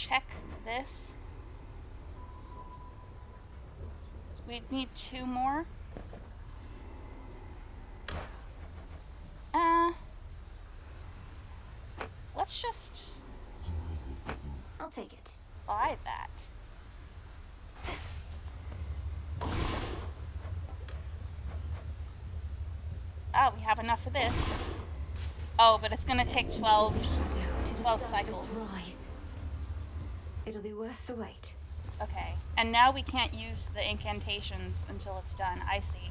check this. We need 2 more. Let's just I'll take it. buy that. Oh, we have enough for this. Oh, but it's gonna take 12 Shadow to the 12 surface cycles. rise. It'll be worth the wait. Okay, and now we can't use the incantations until it's done. I see.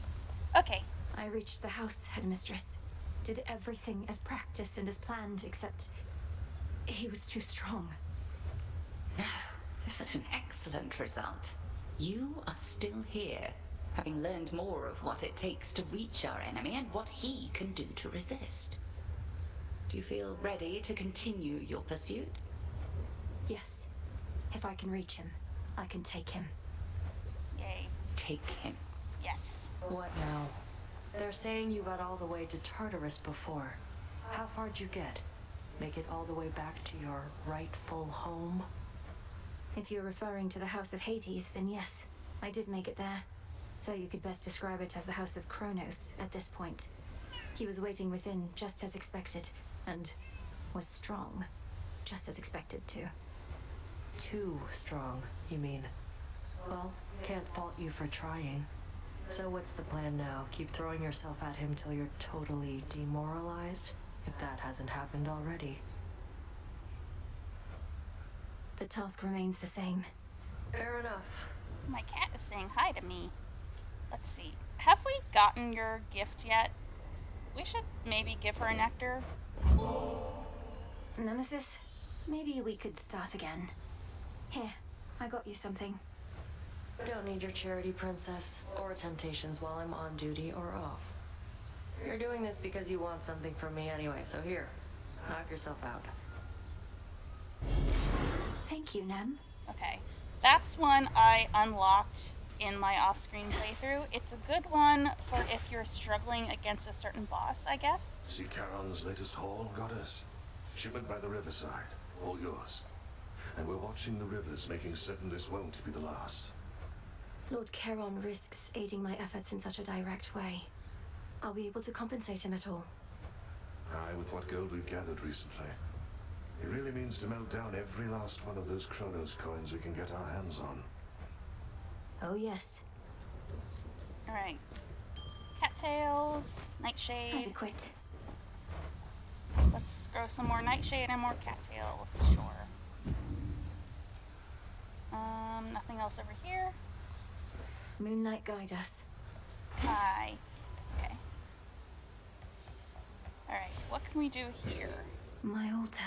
Okay, I reached the house, headmistress. Did everything as practiced and as planned, except he was too strong. No, this is an excellent result. You are still here, having learned more of what it takes to reach our enemy and what he can do to resist. Do you feel ready to continue your pursuit? Yes. If I can reach him, I can take him. yay. Take him. Yes. What now? They're saying you got all the way to Tartarus before. How far'd you get? Make it all the way back to your rightful home? If you're referring to the House of Hades, then yes, I did make it there. Though you could best describe it as the House of Kronos at this point. He was waiting within, just as expected, and was strong, just as expected too. Too strong, you mean? Well, can't fault you for trying. So what's the plan now? Keep throwing yourself at him till you're totally demoralized? If that hasn't happened already. The task remains the same. Fair enough. My cat is saying hi to me. Let's see. Have we gotten your gift yet? We should maybe give her a nectar. Nemesis, maybe we could start again. Here, I got you something. Don't need your charity, princess, or temptations while I'm on duty or off. You're doing this because you want something from me anyway, so here, knock yourself out. Thank you, Nem. Okay. That's one I unlocked in my off-screen playthrough. It's a good one for if you're struggling against a certain boss, I guess. See Charon's latest haul, goddess? Shipment by the riverside, all yours. And we're watching the rivers, making certain this won't be the last. Lord Charon risks aiding my efforts in such a direct way. Are we able to compensate him at all? Aye, with what gold we've gathered recently. It really means to melt down every last one of those Kronos coins we can get our hands on. Oh yes. Alright. Cattails, nightshade. Adequate. Let's grow some more nightshade and more cattails. Sure. Nothing else over here. Moonlight guide us. Hi. Okay. Alright, what can we do here? My altar.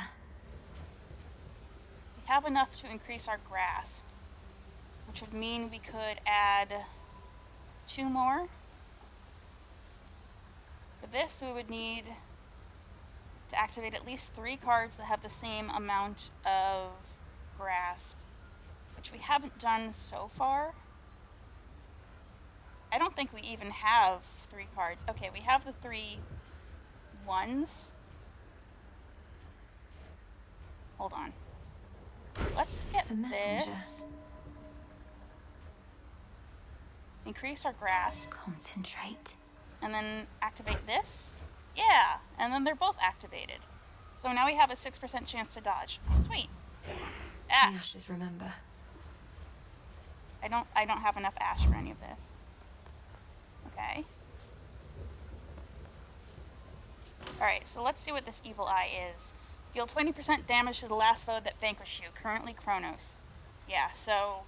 We have enough to increase our grasp, which would mean we could add 2 more. For this, we would need to activate at least 3 cards that have the same amount of grasp, which we haven't done so far. I don't think we even have 3 cards. Okay, we have the 3 ones. Hold on. Let's get The messenger. this. Increase our grasp, Concentrate. and then activate this. Yeah, and then they're both activated. So now we have a 6% chance to dodge. Sweet. Ah, The ashes remember. I don't have enough ash for any of this. Okay. Alright, so let's see what this evil eye is. Deal 20% damage to the last foe that vanquished you, currently Kronos. Yeah, so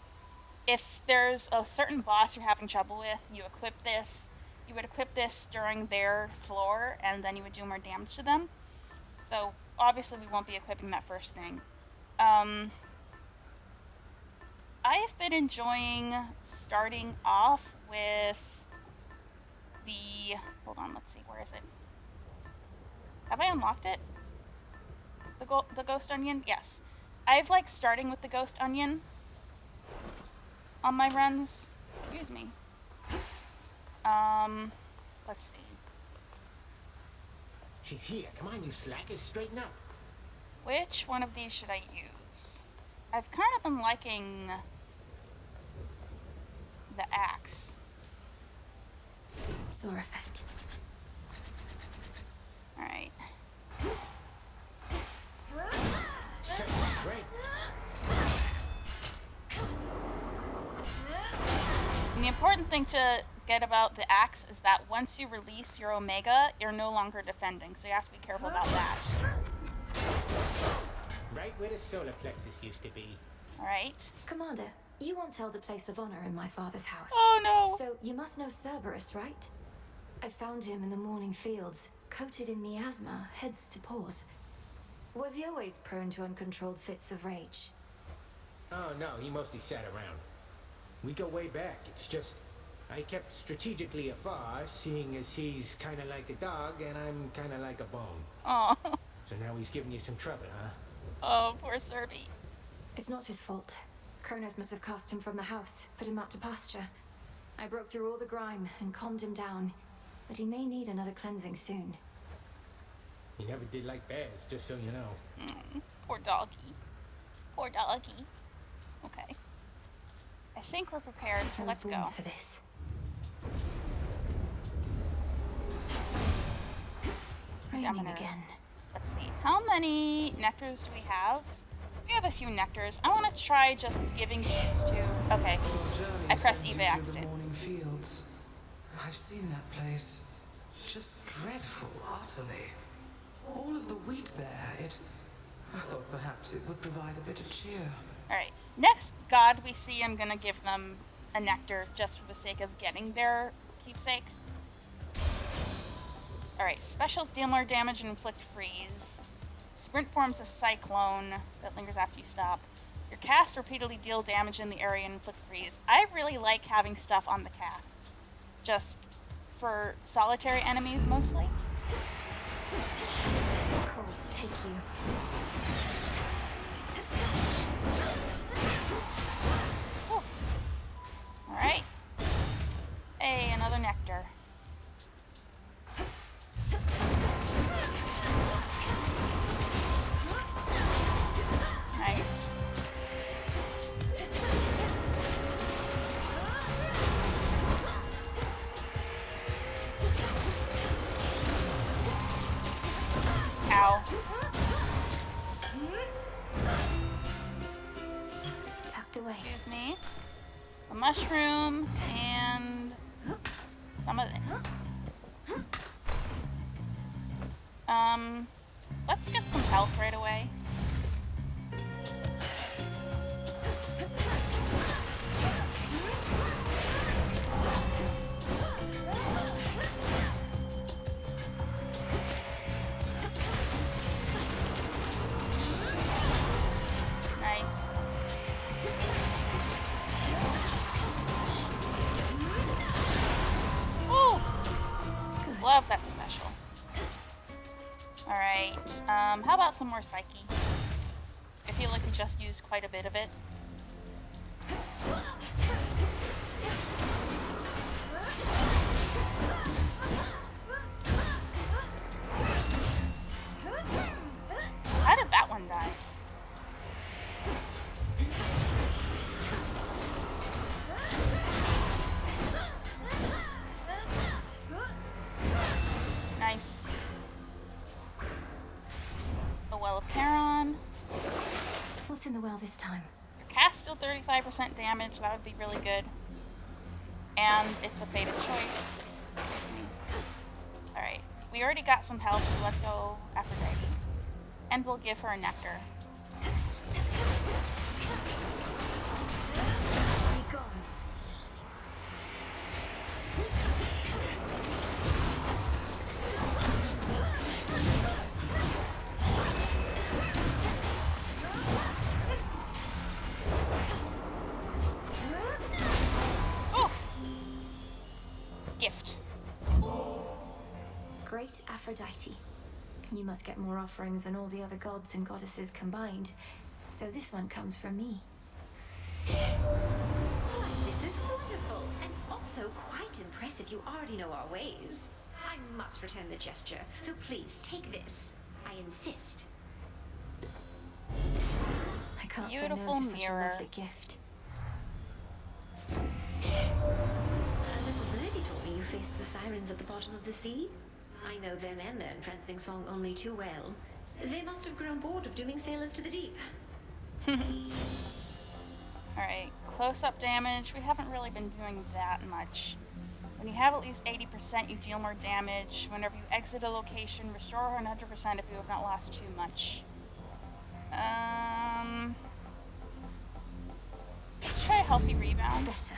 if there's a certain boss you're having trouble with, you equip this. You would equip this during their floor, and then you would do more damage to them. So obviously we won't be equipping that first thing. I've been enjoying starting off with the... Hold on, let's see, where is it? Have I unlocked it? The ghost onion? Yes. I've liked starting with the ghost onion on my runs. Excuse me. Let's see. She's here. Come on, you slackers. Straighten up. Which one of these should I use? I've kind of been liking the axe. Sore effect. Alright. Set straight. And the important thing to get about the axe is that once you release your Omega, you're no longer defending, so you have to be careful about that. Right where the solar plexus used to be. Alright. Commander, you once held a place of honor in my father's house. Oh no! So you must know Cerberus, right? I found him in the Mourning Fields, coated in miasma, heads to paws. Was he always prone to uncontrolled fits of rage? Oh no, he mostly sat around. We go way back. It's just I kept strategically afar, seeing as he's kind of like a dog and I'm kind of like a bone. Oh. So now he's giving you some trouble, huh? Oh, poor Serby. It's not his fault. Kronos must have cast him from the house, put him out to pasture. I broke through all the grime and calmed him down, but he may need another cleansing soon. He never did like bears, just so you know. Poor doggy. Poor doggy. Okay. I think we're prepared, so I was let's born go. for this. Raining Governor. again. Let's see. How many nectars do we have? We have a few nectars. I want to try just giving these to... Okay. I pressed E by Through the accident. Mourning Fields. I've seen that place. Just dreadful, utterly. All of the wheat there, I thought perhaps it would provide a bit of cheer. Alright. Next god we see, I'm going to give them a nectar just for the sake of getting their keepsake. Alright. Specials deal more damage and inflict freeze. Sprint forms a cyclone that lingers after you stop. Your casts repeatedly deal damage in the area and inflict freeze. I really like having stuff on the casts. Just for solitary enemies mostly. Cold, take you. Oh. Alright. Hey, another nectar. Nice. Ow. Tucked away. Excuse me. A mushroom and some of this. Let's get some health right away. Nice. Oh! Good. Love that special. Alright, how about some more Psyche? I feel like we just used quite a bit of it. How did that one die? Nice. A Well of Charon. What's in the well this time? Your cast still 35% damage. That would be really good. And it's a fated choice. Alright. We already got some health, so let's go Aphrodite. And we'll give her a nectar. Be gone. Oh! Gift. Great Aphrodite. You must get more offerings than all the other gods and goddesses combined, though this one comes from me. This is wonderful, and also quite impressive. You already know our ways. I must return the gesture, so please take this. I insist. I can't beautiful known to such a mirror. lovely gift. A little birdie told me you faced the sirens at the bottom of the sea. I know them and their entrancing song only too well. They must have grown bored of dooming sailors to the deep. Alright, close-up damage. We haven't really been doing that much. When you have at least 80%, you deal more damage. Whenever you exit a location, restore 100% if you have not lost too much. Let's try a healthy rebound. Better.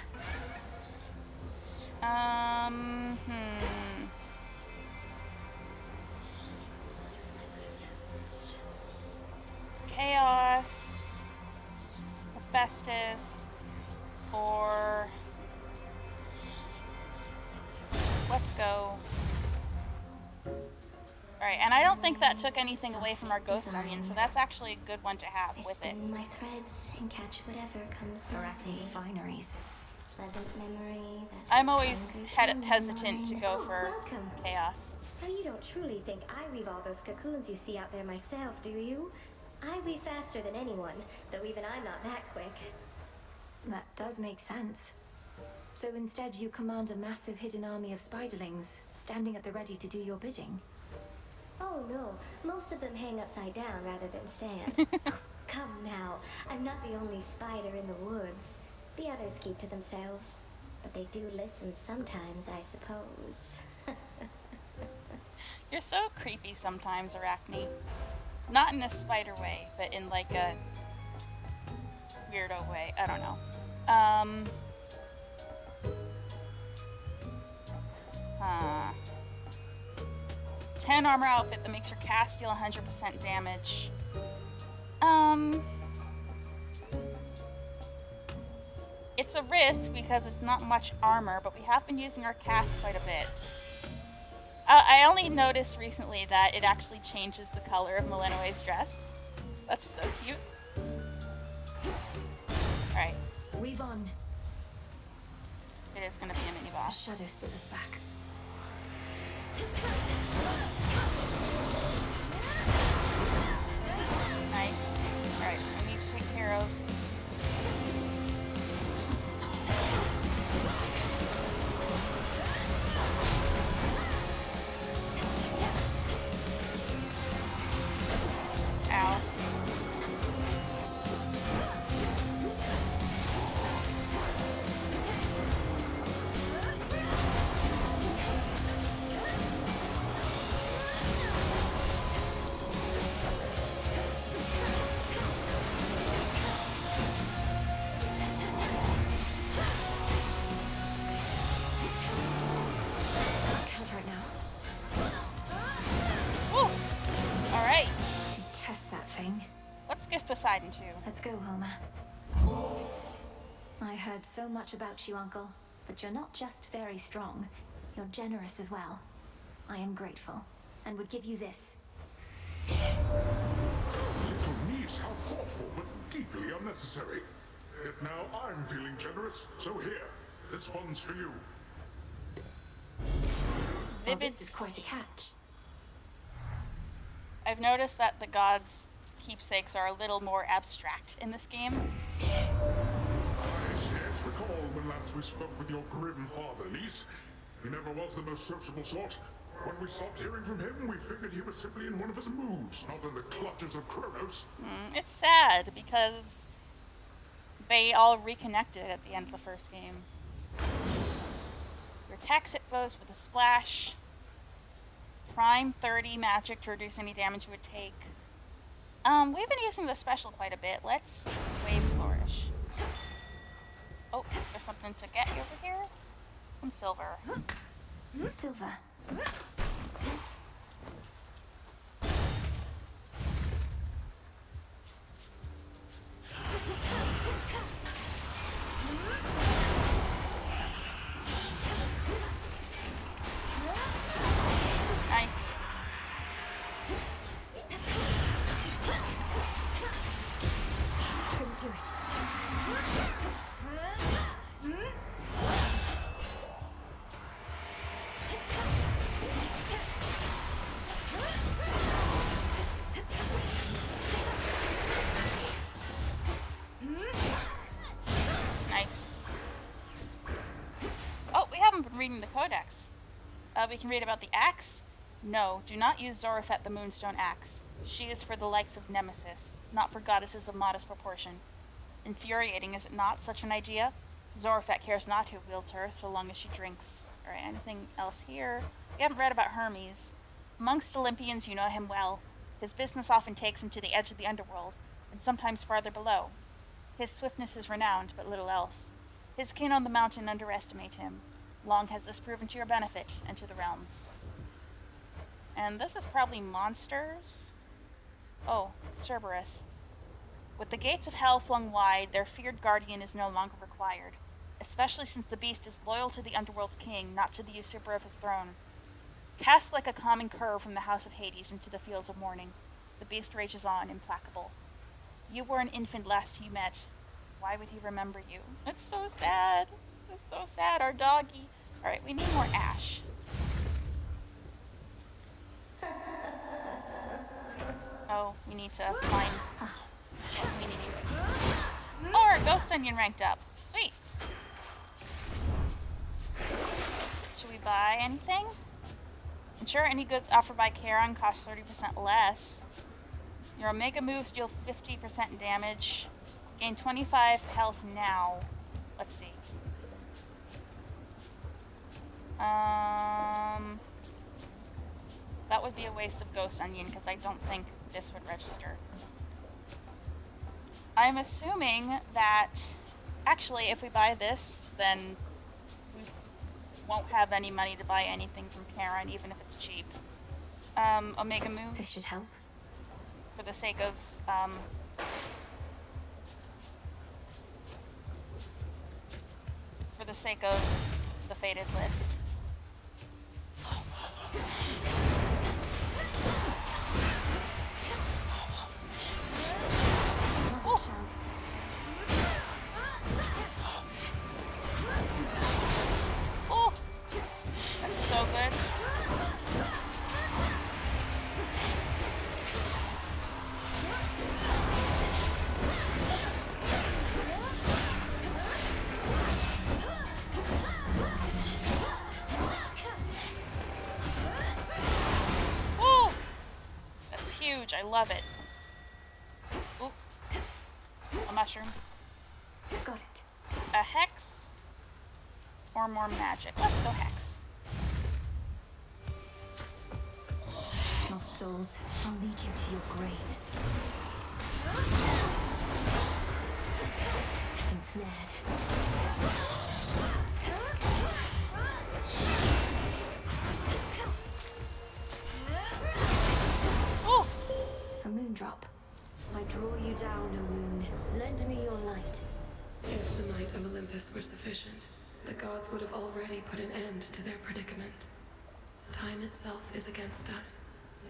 Chaos, Hephaestus, or let's go. Alright, and I don't think that took anything away from our ghost onion, so that's actually a good one to have with it. Spin my threads and catch whatever comes my Arachne's way. fineries. Pleasant memory that I'm always lingers in my hesitant to mind. go Oh, for welcome. chaos. Now you don't truly think I weave all those cocoons you see out there myself, do you? I weave faster than anyone, though even I'm not that quick. That does make sense. So instead you command a massive hidden army of spiderlings, standing at the ready to do your bidding. Oh no, most of them hang upside down rather than stand. Come now, I'm not the only spider in the woods. The others keep to themselves. But they do listen sometimes, I suppose. You're so creepy sometimes, Arachne. Not in a spider way, but in like a weirdo way. I don't know. 10 armor outfit that makes your cast deal 100% damage. It's a risk because it's not much armor, but we have been using our cast quite a bit. I only noticed recently that it actually changes the color of Melinoë's dress. That's so cute. Alright, Weave on. it is gonna be a mini The boss. shadow split us back. Nice. Alright, so we need to take care of. Ow. Can't right now. Woo! Alright, Detest that thing. let's give Poseidon too. Let's go, Homer. I heard so much about you, Uncle, but you're not just very strong. You're generous as well. I am grateful, and would give you this. Little niece, how thoughtful, but deeply unnecessary. Yet now I'm feeling generous, so here, this one's for you. Well, Vivid. this is quite a catch. I've noticed that the gods' keepsakes are a little more abstract in this game. Yes, recall when last we spoke with your grim father, niece. He never was the most sociable sort. When we stopped hearing from him, we figured he was simply in one of his moods, not in the clutches of Kronos. It's sad because they all reconnected at the end of the first game. Your attacks hit foes with a splash. Prime 30 magic to reduce any damage you would take. We've been using the special quite a bit. Let's wave flourish. Oh, there's something to get over here. Some silver. Silver. Nice. Couldn't do it. codex. We can read about the axe. No, do not use Zorafet the Moonstone Axe. She is for the likes of Nemesis, not for goddesses of modest proportion. Infuriating, is it not, such an idea? Zorafet cares not who wields her, so long as she drinks. Alright, anything else here? We haven't read about Hermes. Amongst Olympians, you know him well. His business often takes him to the edge of the underworld, and sometimes farther below. His swiftness is renowned, but little else. His kin on the mountain underestimate him. Long has this proven to your benefit, and to the realms. And this is probably monsters? Oh, Cerberus. With the gates of hell flung wide, their feared guardian is no longer required, especially since the beast is loyal to the underworld's king, not to the usurper of his throne. Cast like a common cur from the house of Hades into the Fields of Mourning, the beast rages on, implacable. You were an infant last he met. Why would he remember you? It's so sad. It's so sad, our doggy. Alright, we need more ash. Oh, we need to find what we need. More Ghost Onion ranked up. Sweet. Should we buy anything? I'm sure any goods offered by Charon cost 30% less. Your Omega moves deal 50% damage. Gain 25 health now. Let's see. That would be a waste of Ghost Onion because I don't think this would register. I'm assuming that actually if we buy this, then we won't have any money to buy anything from Charon, even if it's cheap. Omega move. This should help. For the sake of the fated list. Not a chance. Oh, that's so good. Oh, that's huge. I love it. Ooh, a mushroom. Got it. A hex or more magic. Let's go hex. Lost souls, I'll lead you to your graves. Ensnared. Oh, A moon drop. I draw you down, O moon. Lend me your light. If the might of Olympus were sufficient, the gods would have already put an end to their predicament. Time itself is against us,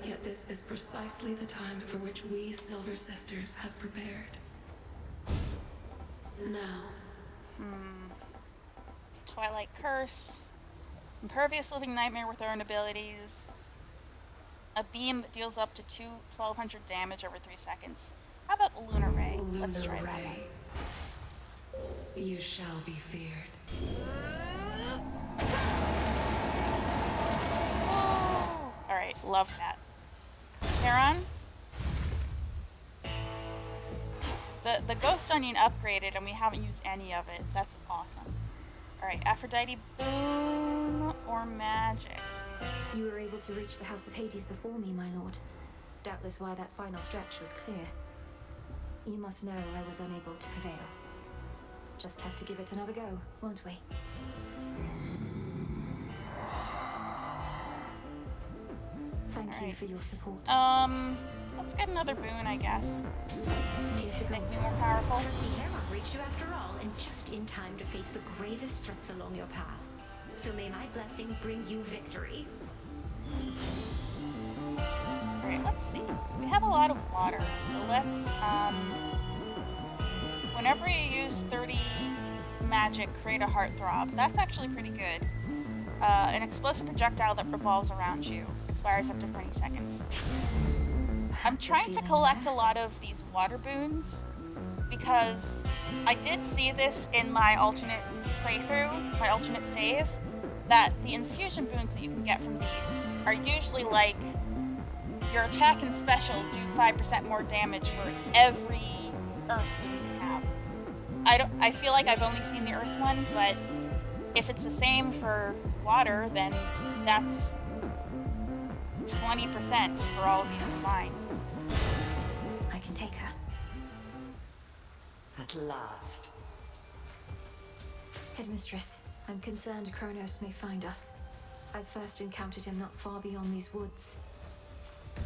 yet this is precisely the time for which we Silver Sisters have prepared. Now. Twilight Curse. Impervious Living Nightmare with earned abilities. A beam that deals up to 1200 damage over 3 seconds. How about the Lunar Ray? Let's try Lunar that Ray. You shall be feared. one. Alright, love that. Charon? The Ghost Onion upgraded and we haven't used any of it. That's awesome. Alright, Aphrodite, boon or magic? You were able to reach the House of Hades before me, my lord. Doubtless why that final stretch was clear. You must know I was unable to prevail. Just have to give it another go, won't we? Thank you for your support. Let's get another boon, I guess. Here's the Make gold. me more powerful. The Herald reached you after all, and just in time to face the gravest threats along your path. So may my blessing bring you victory. Alright, let's see. We have a lot of water, so let's, whenever you use 30 magic, create a heartthrob. That's actually pretty good. An explosive projectile that revolves around you. Expires after 20 seconds. I'm trying to collect a lot of these water boons because I did see this in my alternate playthrough, my alternate save, that the infusion boons that you can get from these are usually like your attack and special do 5% more damage for every earth you have. I feel like I've only seen the earth one, but if it's the same for water, then that's 20% for all of these combined. I can take her. At last. Headmistress, I'm concerned Kronos may find us. I first encountered him not far beyond these woods.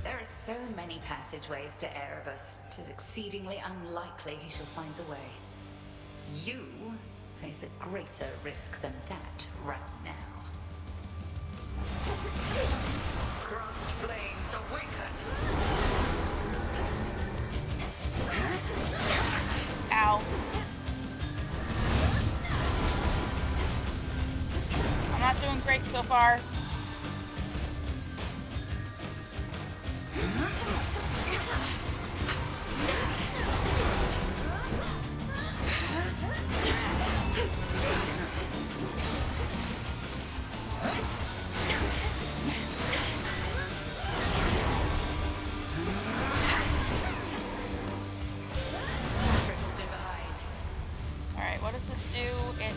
There are so many passageways to Erebus. 'Tis exceedingly unlikely he shall find the way. You face a greater risk than that right now. Crossed flames awaken! Ow. I'm not doing great so far. Alright, what does this do? It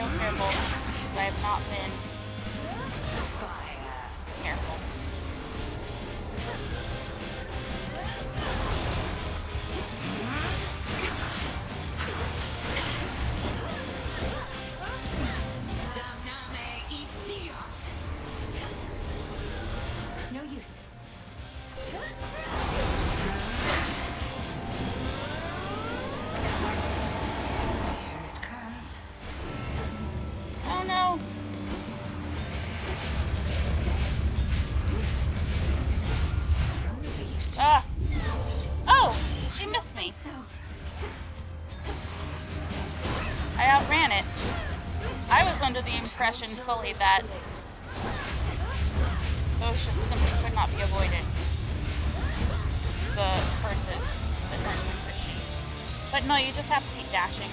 real careful because I have not been careful. It's no use. Oh no! Ah! Oh! She missed me. I outran it. I was under the impression fully that those just simply could not be avoided. The curses that weren't Christian. But no, you just have to keep dashing.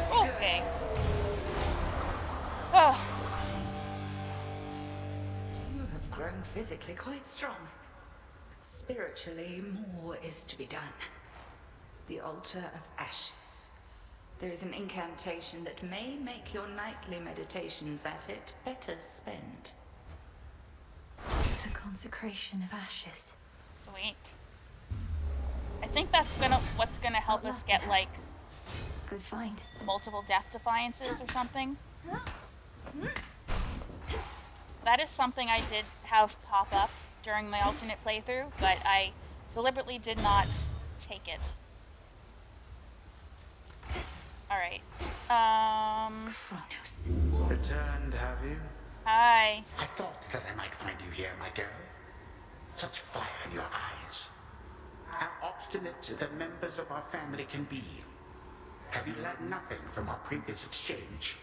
Okay. Oh. You have grown physically quite strong. Spiritually, more is to be done. The altar of ashes. There is an incantation that may make your nightly meditations at it better spent. The consecration of ashes. Sweet. I think that's what's gonna help us get like good find. Multiple death defiances or something. That is something I did have pop up during my alternate playthrough, but I deliberately did not take it. Alright. Kronos. Returned, have you? Hi. I thought that I might find you here, my girl. Such fire in your eyes. How obstinate the members of our family can be. Have you learned nothing from our previous exchange?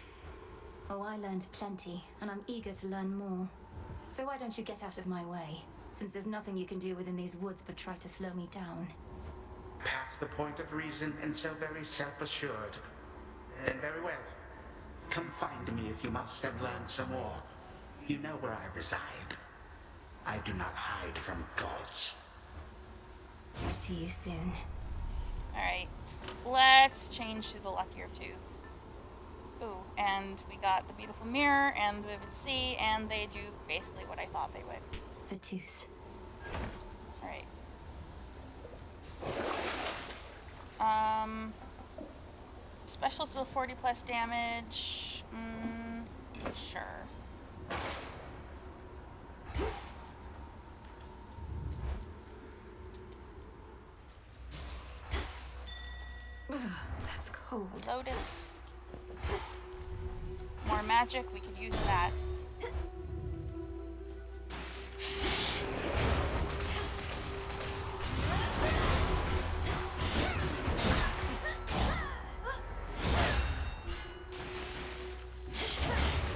Oh, I learned plenty, and I'm eager to learn more. So why don't you get out of my way, since there's nothing you can do within these woods but try to slow me down. Past the point of reason and so very self-assured. Then very well. Come find me if you must and learn some more. You know where I reside. I do not hide from gods. See you soon. Alright. Let's change to the luckier tooth. Ooh, and we got the beautiful mirror and the vivid sea, and they do basically what I thought they would. The tooth. Alright. Specials deal 40 plus damage. Sure. That's cold. Lotus. More magic, we could use that.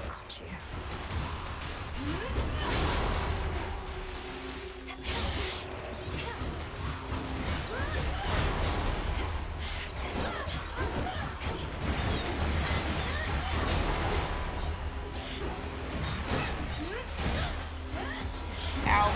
Got you. Ow.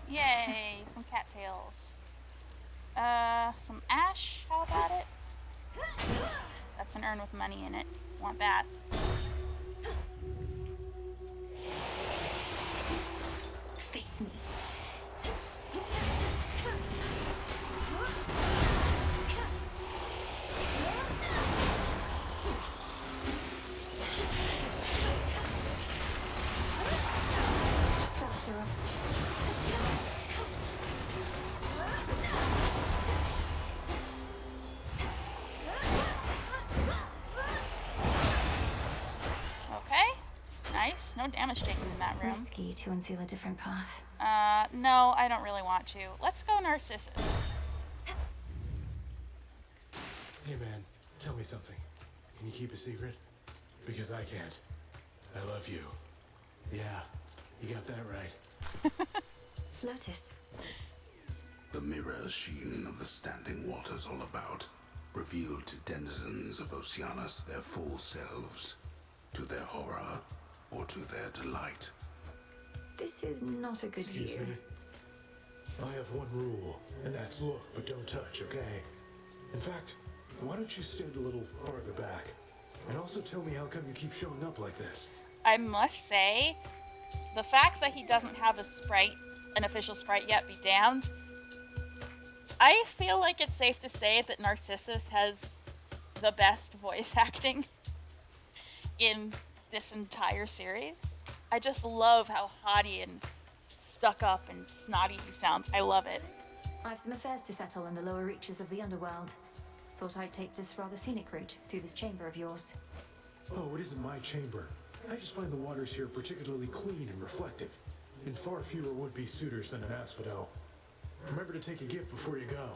Yay, some cattails. Some ash, how about it? That's an urn with money in it. Want that. Face me. Spells are up. Okay. Nice. No damage taken in that room. Risky to unseal a different path. No, I don't really want to. Let's go Narcissus. Hey man, tell me something. Can you keep a secret? Because I can't. I love you. Yeah, you got that right. Lotus. The mirror sheen of the standing waters all about revealed to denizens of Oceanus their full selves, to their horror or to their delight. This is not a good Excuse view. me? I have one rule, and that's look, but don't touch, okay? In fact, why don't you stand a little farther back? And also tell me how come you keep showing up like this? I must say, the fact that he doesn't have a sprite, an official sprite yet, be damned. I feel like it's safe to say that Narcissus has the best voice acting in this entire series. I just love how haughty and stuck up and snotty he sounds. I love it. I've some affairs to settle in the lower reaches of the underworld. Thought I'd take this rather scenic route through this chamber of yours. Oh, it isn't my chamber. I just find the waters here particularly clean and reflective, and far fewer would-be suitors than an asphodel. Remember to take a gift before you go.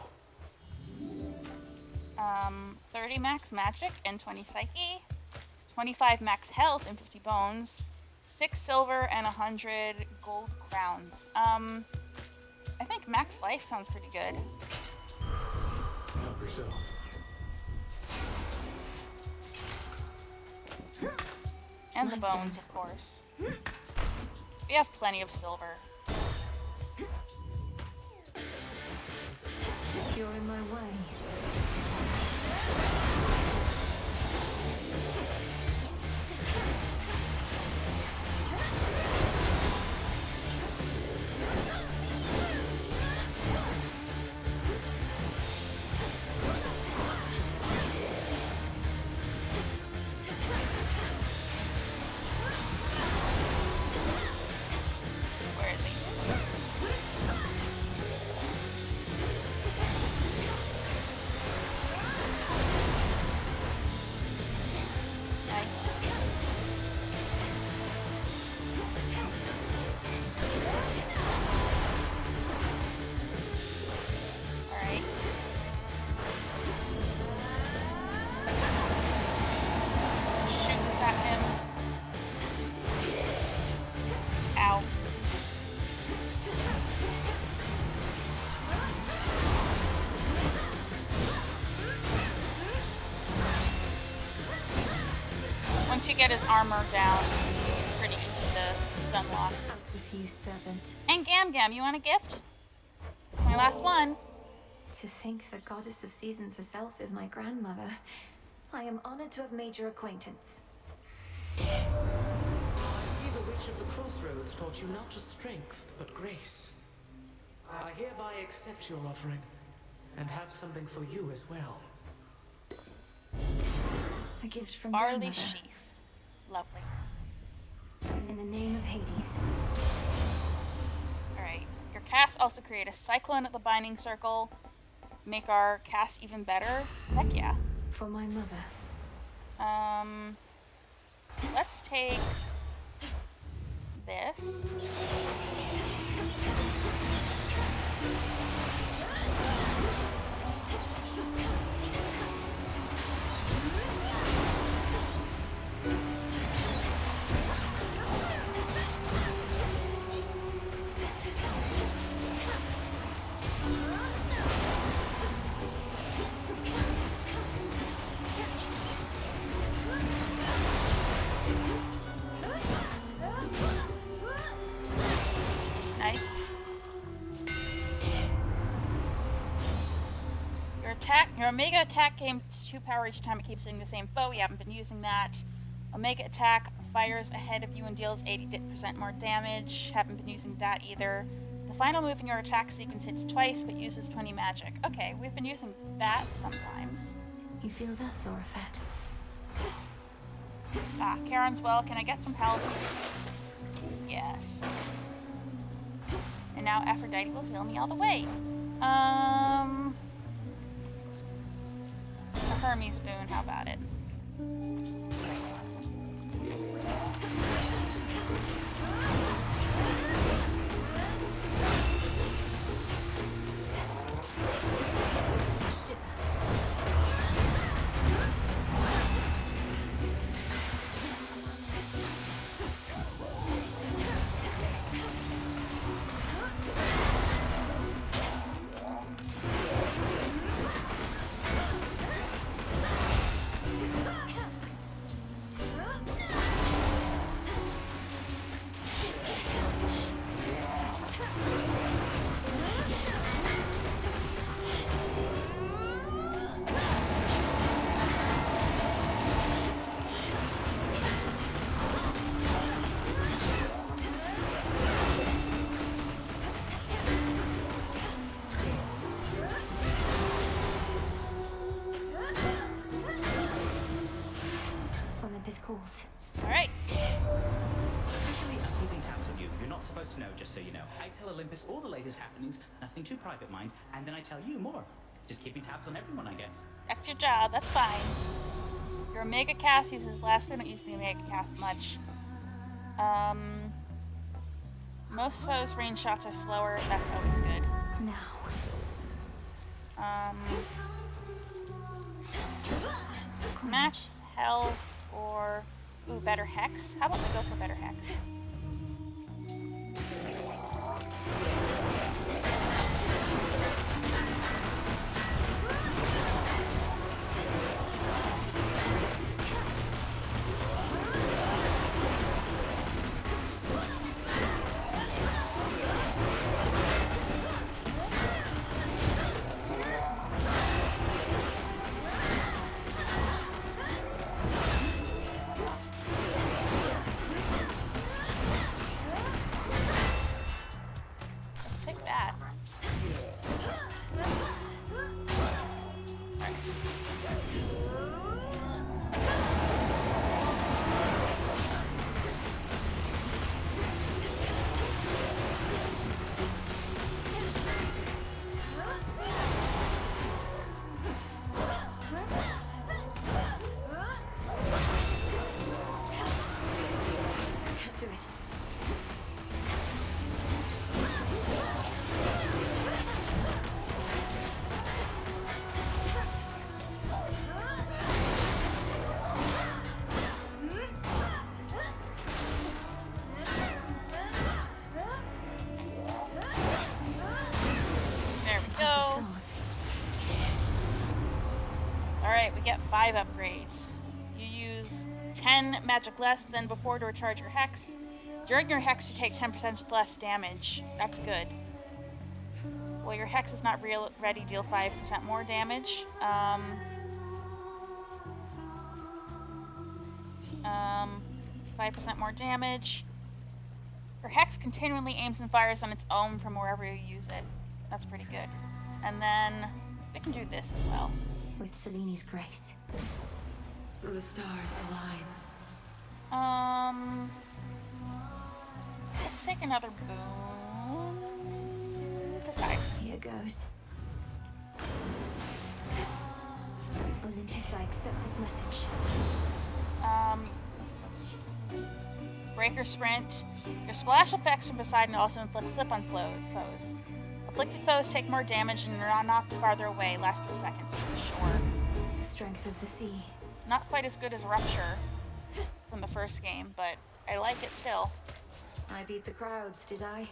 30 max magic and 20 psyche, 25 max health and 50 bones, 6 silver and 100 gold crowns. I think max life sounds pretty good. Help yourself. And the Nice bones, done. of course. We have plenty of silver. You're in my way. Where is he? once you get his armor down, it's pretty easy to stun lock. Out with you, serpent. And Gam Gam, you want a gift? My last one. To think the goddess of seasons herself is my grandmother. I am honored to have made your acquaintance. I see the Witch of the Crossroads taught you not just strength, but grace. I hereby accept your offering, and have something for you as well. A gift from Barley grandmother. sheaf. Lovely. In the name of Hades. Alright. Your cast also create a cyclone at the binding circle. Make our cast even better. Heck yeah. For my mother. Let's take this. Nice. Your Omega attack gains 2 power each time it keeps hitting the same foe. You haven't been using that. Omega attack fires ahead of you and deals 80% more damage. Haven't been using that either. The final move in your attack sequence hits twice but uses 20 magic. Okay, we've been using that sometimes. You feel that, Zorafet? Ah, Karen's well. Can I get some help? Yes. And now Aphrodite will heal me all the way. A Hermes boon, how about it? Olympus calls. Alright. Usually I'm keeping tabs on you. You're not supposed to know, just so you know. I tell Olympus all the latest happenings, nothing too private, mind, and then I tell you more. Just keeping tabs on everyone, I guess. That's your job, that's fine. Your Omega cast uses less. We don't use the Omega cast much. Most foes' range shots are slower. That's always good. Now. Max health or better hex. How about we go for better hex? Take that. Can't do it. There we go. Alright, we get 5 upgrades. You use 10 magic less than before to recharge your hex. During your hex, you take 10% less damage. That's good. Well, your hex is not ready. Deal 5% more damage. 5% more damage. Your hex continually aims and fires on its own from wherever you use it. That's pretty good. And then we can do this as well. With Seleni's grace. The stars align. Let's take another boon. Decide. Here goes. Olympus, I accept this message. Breaker sprint. Your splash effects from Poseidon also inflict slip on foes. Afflicted foes take more damage and are knocked farther away. Lasts 3 seconds. Sure. Strength of the sea. Not quite as good as Rupture from the first game, but I like it still. I beat the crowds, did I?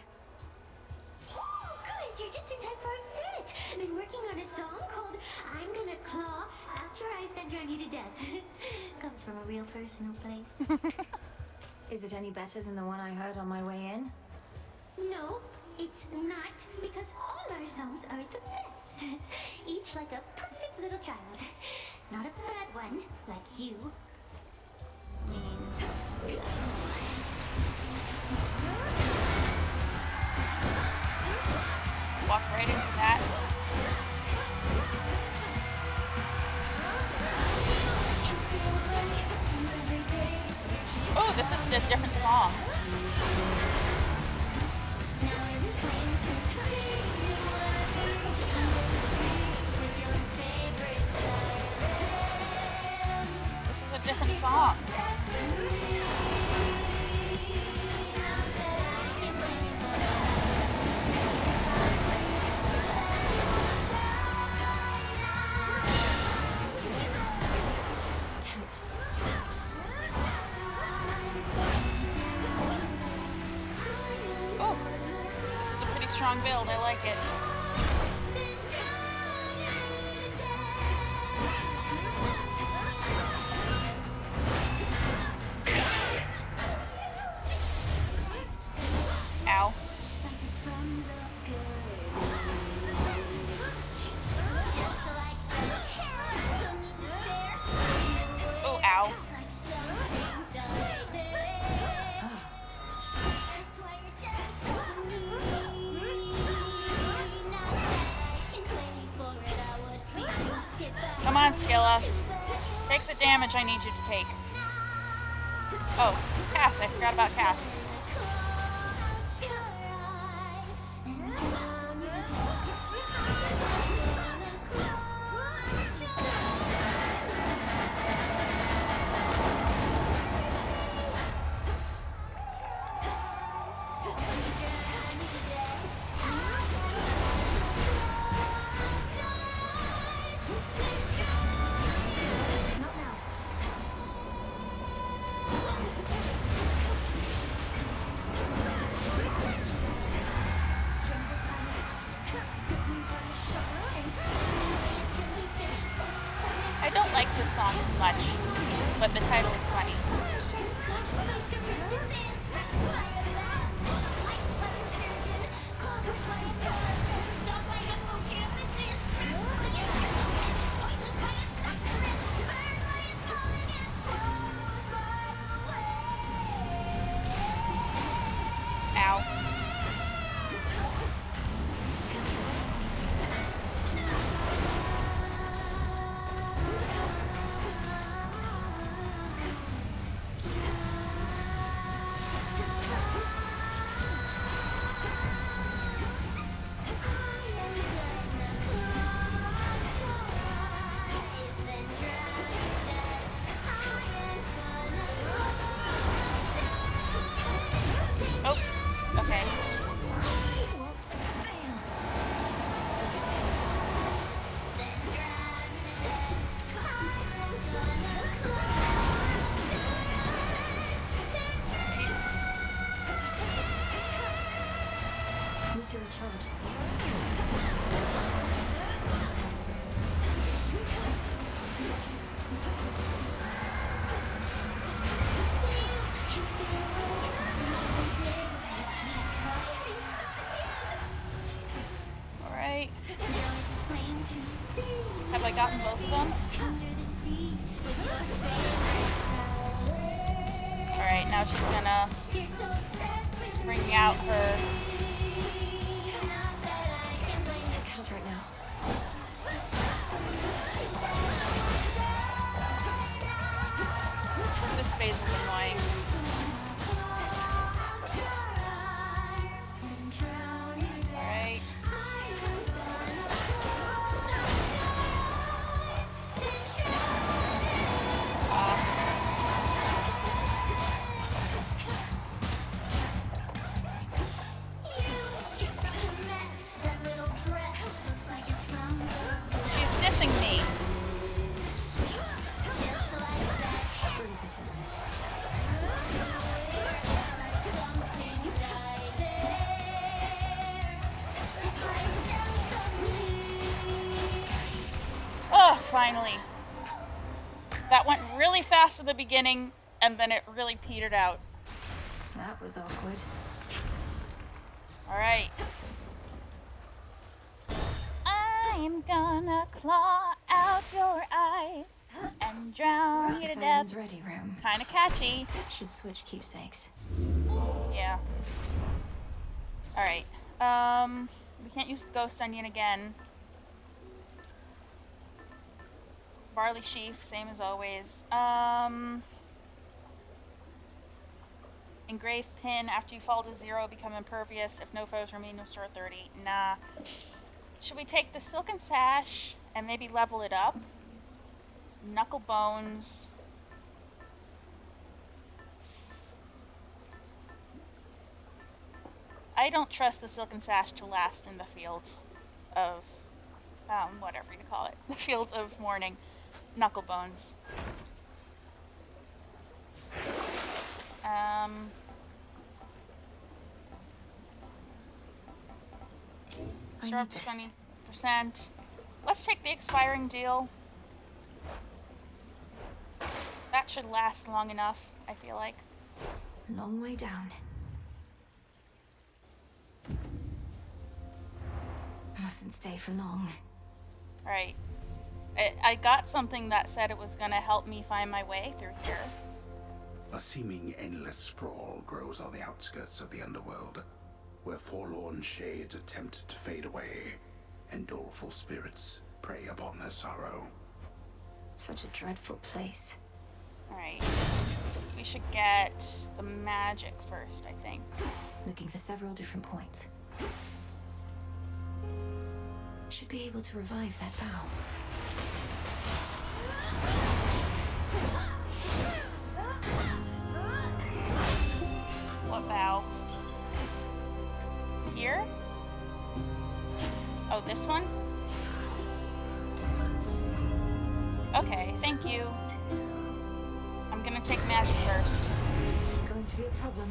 Good, you're just in time for a set. Been working on a song called I'm Gonna Claw Out Your Eyes and Drown You to Death. Comes from a real personal place. Is it any better than the one I heard on my way in? No, it's not, because all our songs are the best. Each like a perfect little child. Not a bad one, like you. Walk right into that. Oh, this is a different song. This is a different song. Strong build, I like it. Ow. Oh, ow. Come on, Skilla. Take the damage I need you to take. Oh, Cass. I forgot about Cass. I don't like this song as much, but the title is funny. Ow. To recharge. now she's gonna bring out her. Can't right now. This phase is annoying. Alright. She's dissing me. Oh, finally. That went really fast at the beginning, and then it really petered out. That was awkward. Alright. I'm gonna claw out your eyes and drown you to death. Siren's ready room. Kinda catchy. Should switch keepsakes. Yeah. Alright. We can't use the ghost onion again. Barley sheaf, same as always. Engraved pin, after you fall to 0, become impervious. If no foes remain, you'll store 30. Nah. Should we take the silken sash and maybe level it up? Knuckle bones. I don't trust the silken sash to last in the fields of, whatever you call it. The fields of mourning. Knuckle bones. Sharp 20%. Let's take the expiring deal. That should last long enough, I feel like. Long way down. Mustn't stay for long. Alright. I got something that said it was gonna help me find my way through here. A seeming endless sprawl grows on the outskirts of the underworld, where forlorn shades attempt to fade away, and doleful spirits prey upon their sorrow. Such a dreadful place. Alright. We should get the magic first, I think. Looking for several different points. Should be able to revive that bow. What bow? Here? Oh, this one? Okay, thank you. I'm gonna take magic first. Going to be a problem.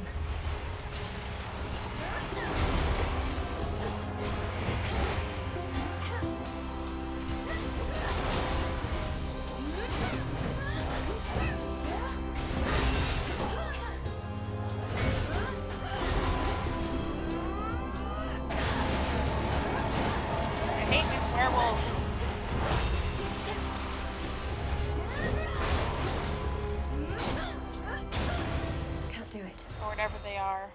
I hate these werewolves. Can't do it. Or whatever they are.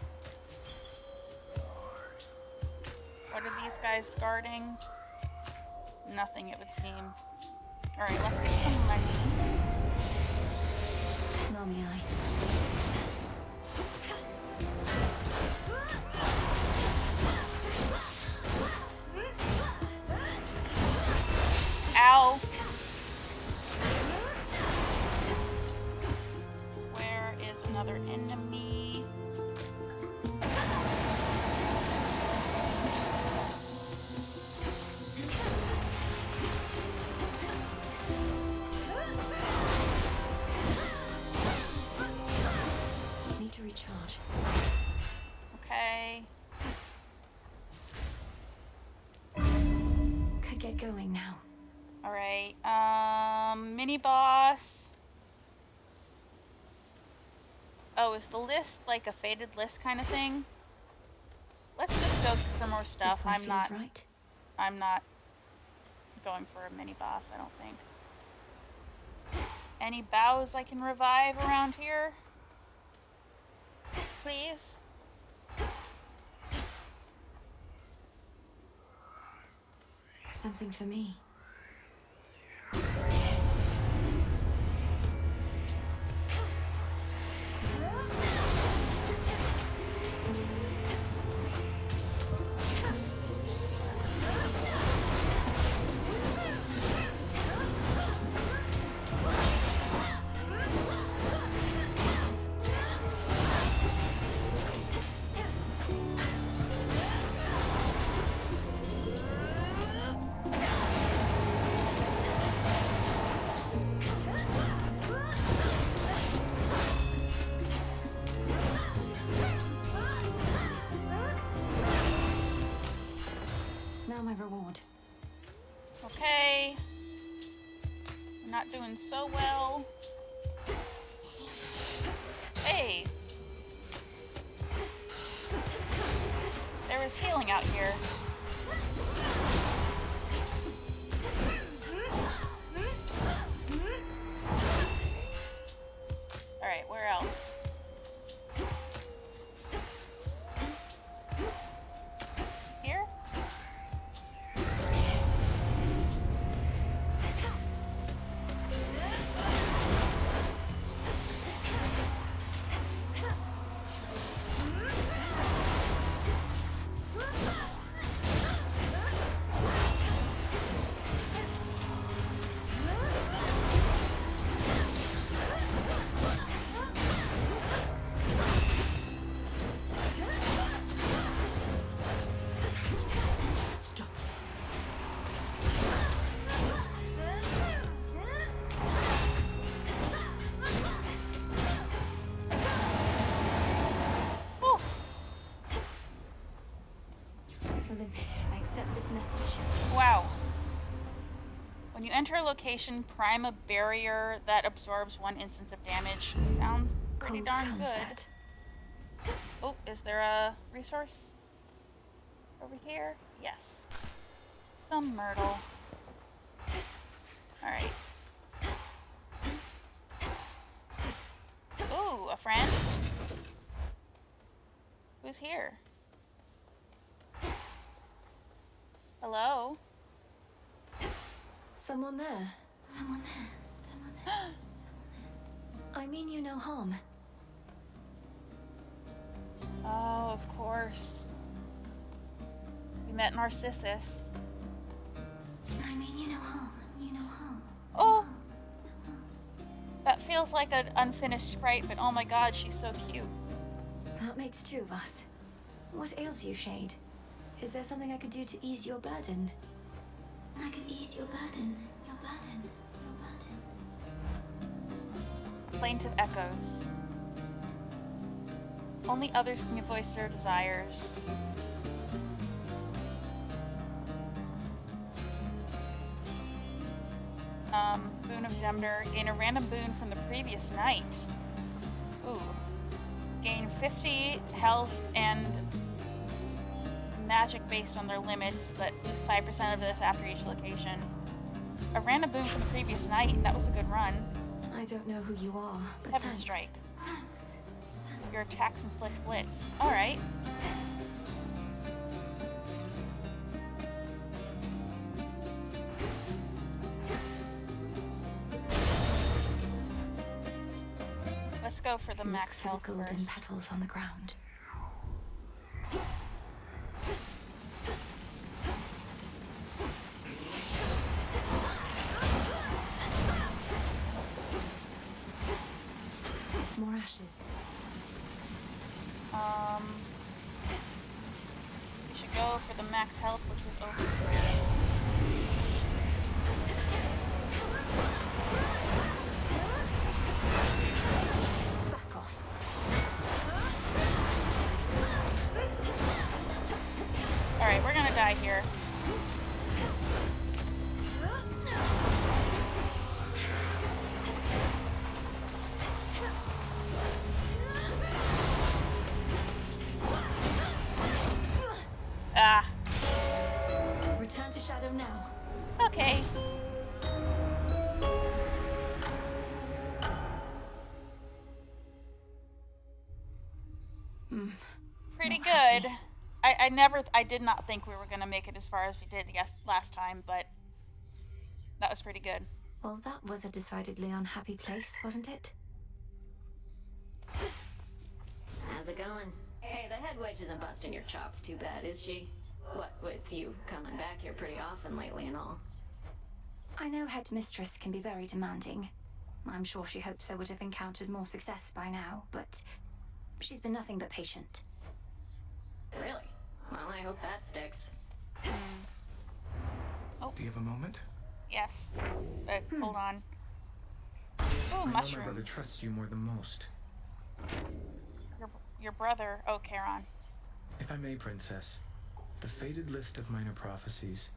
What are these guys guarding? Nothing, it would seem. Alright, let's get some money. Melinoë. Ow! Where is another enemy? Need to recharge. Okay. Could get going now. Alright, mini boss. Oh, is the list like a faded list kind of thing? Let's just go for more stuff. This one feels right. I'm not going for a mini boss, I don't think. Any bows I can revive around here? please? Something for me. Now my reward. Okay. We're not doing so well. Hey. There is healing out here. Alright, where else? Here? Olympus, I accept this message. Wow. When you enter a location, prime a barrier that absorbs 1 instance of damage. Sounds pretty darn good. Oh, is there a resource over here? Yes. Some myrtle. Alright. Ooh, a friend? Who's here? Hello? Someone there. Someone there. Someone there. I mean you no harm. Oh, of course. We met Narcissus. I mean you no harm. You no harm. Oh! That feels like an unfinished sprite, but oh my god, she's so cute. That makes 2 of us. What ails you, Shade? Is there something I could do to ease your burden? I could ease your burden. Your burden. Your burden. Plaintive echoes. Only others can voice their desires. Boon of Demner. Gain a random boon from the previous night. Ooh. Gain 50 health and magic based on their limits, but lose 5% of this after each location. A random boon from the previous night. That was a good run. I don't know who you are, but Heaven thanks. Strike. Thanks. Your attacks inflict blitz. Alright. Let's go for the max for health the golden first. petals on the ground. More ashes. We should go for the max health, which was over here. Back off. Alright, we're gonna die here. Ah. Return to shadow now. Okay. pretty Not good. happy. I did not think we were gonna make it as far as we did last time, but that was pretty good. Well, that was a decidedly unhappy place, wasn't it? How's it going? Hey, the head witch isn't busting your chops too bad, is she? What with you coming back here pretty often lately and all? I know headmistress can be very demanding. I'm sure she hopes I would have encountered more success by now, but she's been nothing but patient. Really? Well, I hope that sticks. Oh. Do you have a moment? Yes. But hold on. Ooh, I know my mushrooms. brother trusts you more than most. Your brother. Oh, Charon. If I may, Princess, the fated list of minor prophecies.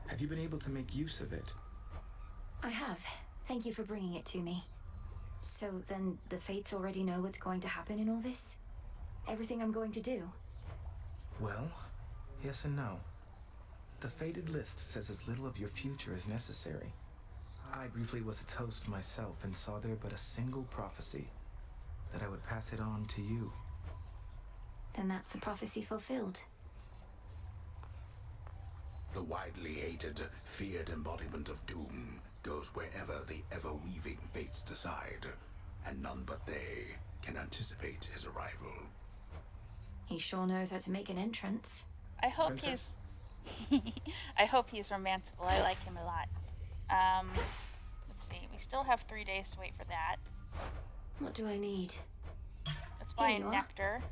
Have you been able to make use of it? I have. Thank you for bringing it to me. So then the Fates already know what's going to happen in all this? Everything I'm going to do? Well, yes and no. The fated list says as little of your future as necessary. I briefly was its host myself and saw there but a single prophecy, that I would pass it on to you. Then that's a prophecy fulfilled. The widely hated, feared embodiment of doom goes wherever the ever-weaving fates decide, and none but they can anticipate his arrival. He sure knows how to make an entrance. I hope Princess? I hope he's romantical. I like him a lot. Let's see. We still have 3 days to wait for that. What do I need? Let's buy Here a you are. nectar.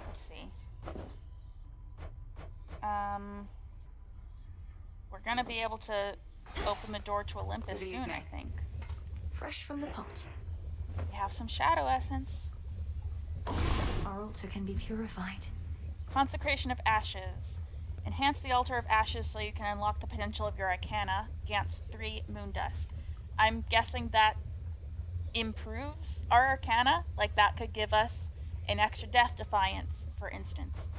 Let's see. We're gonna be able to open the door to Olympus Good soon, I evening. think. Fresh from the pot. We have some shadow essence. Our altar can be purified. Consecration of Ashes. Enhance the Altar of Ashes so you can unlock the potential of your Arcana against 3 Moondust. I'm guessing that improves our Arcana. Like, that could give us an extra Death Defiance, for instance.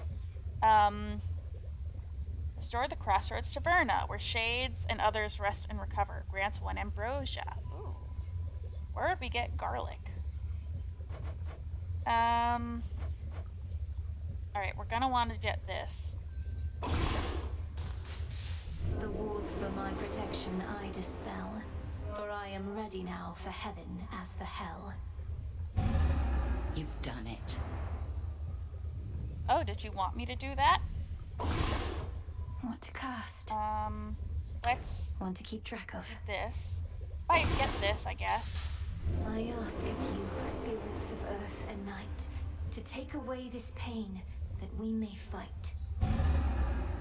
Restore the Crossroads Taverna, where shades and others rest and recover. Grants 1 Ambrosia. Ooh. Where would we get garlic? Alright, we're gonna want to get this. The wards for my protection I dispel, for I am ready now for heaven as for hell. You've done it. Oh, did you want me to do that? What to cast? Let's Want to keep track of. this. I get this, I guess. I ask of you, spirits of earth and night, to take away this pain that we may fight.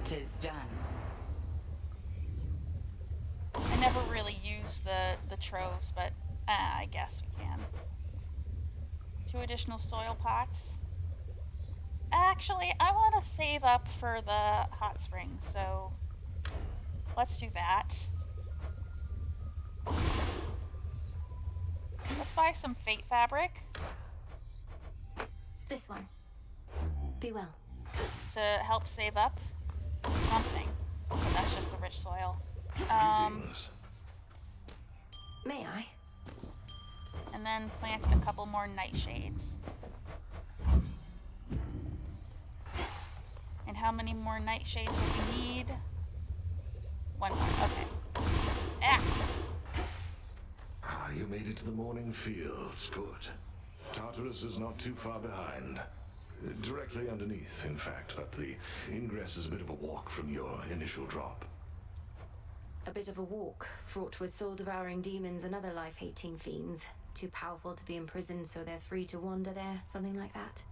'Tis done. I never really use the troves, but I guess we can. 2 additional soil pots. Actually, I want to save up for the hot spring, so let's do that. Let's buy some fate fabric This one. Be well. to help save up something. But that's just the rich soil. Greetings. May I? And then plant a couple more nightshades. And how many more nightshades do we need? 1 more, okay. Ah! Ah, you made it to the morning fields. Good. Tartarus is not too far behind. Directly underneath, in fact, but the ingress is a bit of a walk from your initial drop. A bit of a walk, fraught with soul-devouring demons and other life-hating fiends. Too powerful to be imprisoned, so they're free to wander there, something like that.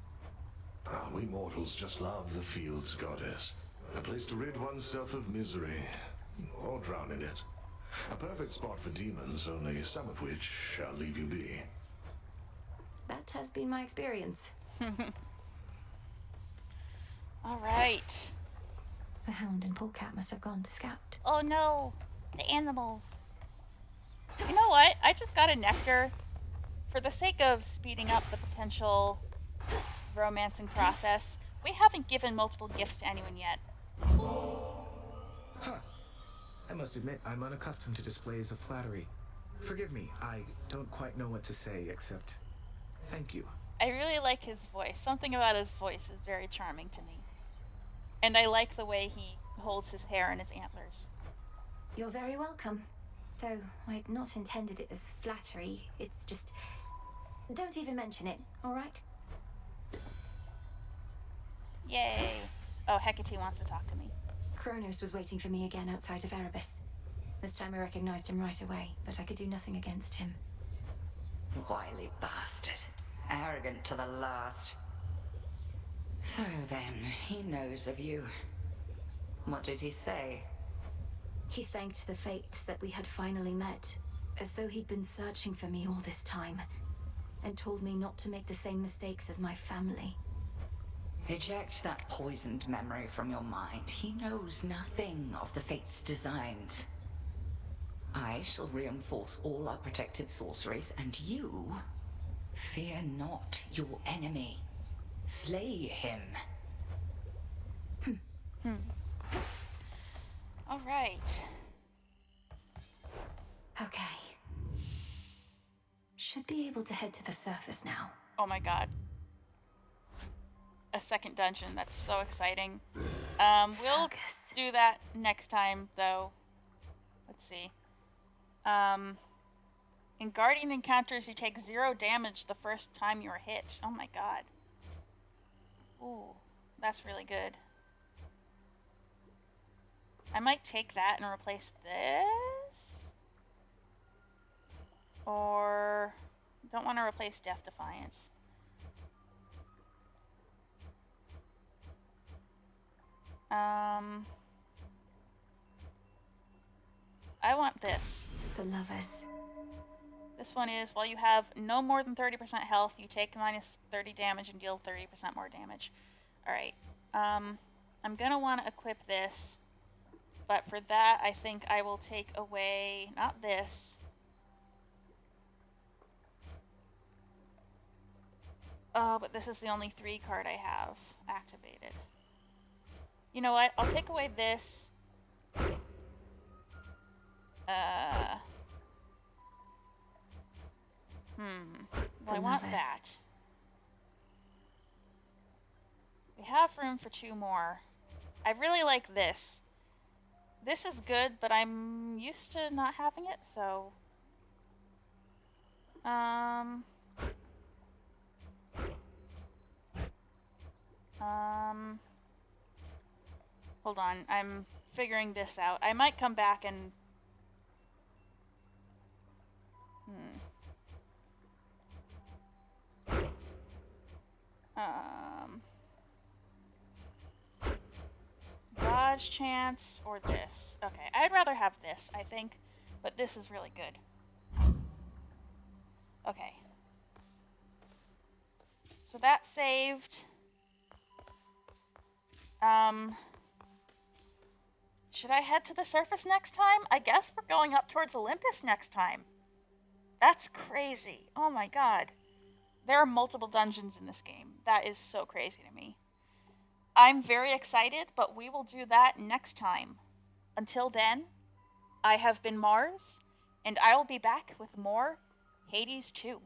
Ah, we mortals just love the fields, goddess. A place to rid oneself of misery, or drown in it. A perfect spot for demons, only some of which shall leave you be. That has been my experience. Alright. The hound and polecat must have gone to scout. Oh no, the animals. You know what? I just got a nectar. For the sake of speeding up the potential romancing process, we haven't given multiple gifts to anyone yet. Huh. I must admit, I'm unaccustomed to displays of flattery. Forgive me, I don't quite know what to say except thank you. I really like his voice. Something about his voice is very charming to me. And I like the way he holds his hair and his antlers. You're very welcome. Though I'd not intended it as flattery. It's just... Don't even mention it, alright? Yay. Oh, Hecate wants to talk to me. Kronos was waiting for me again outside of Erebus. This time I recognized him right away, but I could do nothing against him. Wily bastard. Arrogant to the last. So then, he knows of you. What did he say? He thanked the fates that we had finally met, as though he'd been searching for me all this time, and told me not to make the same mistakes as my family. Eject that poisoned memory from your mind. He knows nothing of the fate's designs. I shall reinforce all our protective sorceries, and you... fear not your enemy. Slay him. All right. Okay. Should be able to head to the surface now. Oh my god. A second dungeon. That's so exciting. We'll do that next time, though. Let's see. In Guardian encounters, you take 0 damage the first time you're hit. Oh my god. Ooh, that's really good. I might take that and replace this. Or... don't want to replace Death Defiance. I want this. The Lovers. This one is, while you have no more than 30% health, you take minus 30 damage and deal 30% more damage. Alright. I'm gonna want to equip this. But for that, I think I will take away, not this. Oh, but this is the only 3 card I have activated. You know what? I'll take away this. Well, I want that. We have room for 2 more. I really like this. This is good, but I'm used to not having it, so... Hold on, I'm figuring this out. I might come back and... Dodge chance or this. Okay, I'd rather have this, I think, but this is really good. Okay. So that saved. Should I head to the surface next time? I guess we're going up towards Olympus next time. That's crazy. Oh my god. There are multiple dungeons in this game. That is so crazy to me. I'm very excited, but we will do that next time. Until then, I have been Mars, and I will be back with more Hades 2.